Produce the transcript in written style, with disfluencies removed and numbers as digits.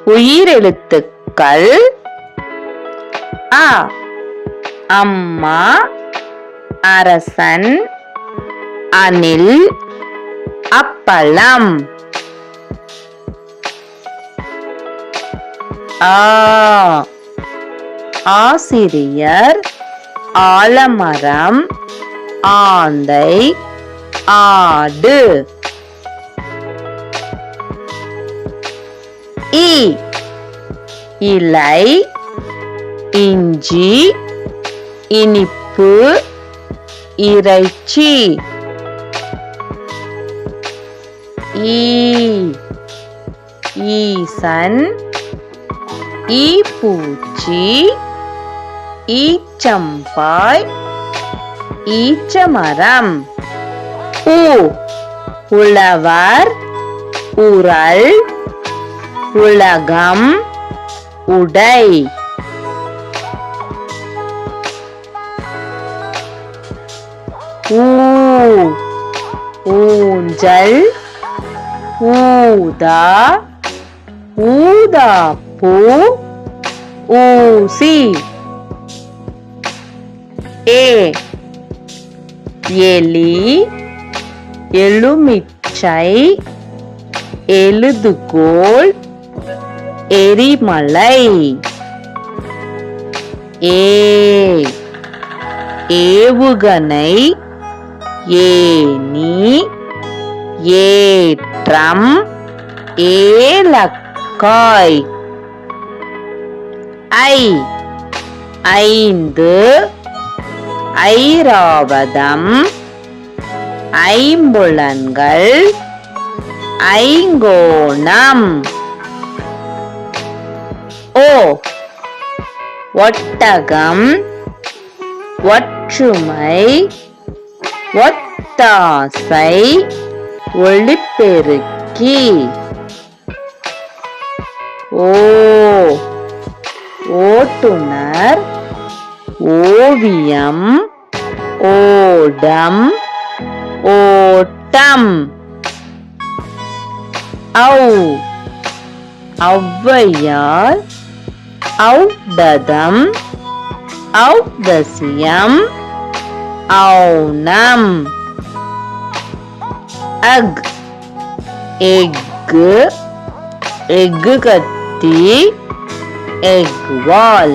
உயிரெழுத்துக்கள் அ. அம்மா, அரசன், அணில், அப்பளம். ஆ. ஆசிரியர், ஆலமரம், ஆந்தை, ஆடு. இ. இலை, இஞ்சி, இனிப்பு, இறைச்சி. ஈ. ஈசன், ஈப்பூச்சி, ஈச்சம்பாய், ஈச்சமரம். உ. உழவர், உரல், உலகம், உடை. ஊ. ஊஞ்சல், ஊதா, ஊதாப்பூ, ஊசி. ஏ. எலி, எலுமிச்சை, எழுதுகோல், எரிமலை. ஏ. ஏவுகணை, ஏணி, ஏற்றம், ஏலக்காய். ஐ. ஐந்து, ஐராவதம், ஐம்புலன்கள், ஐங்கோணம். ஓ. ஒட்டகம், ஒற்றுமை, ஒத்தாசை, ஒலிபெருக்கி. ஓ. ஓட்டுனர், ஓவியம், ஓடம், ஓட்டம். ஔ. ஔவையார், ஔடதம், ஔதசியம், ஔனம். அக். எக்கு, எக்கு கத்தி, எக் வால்.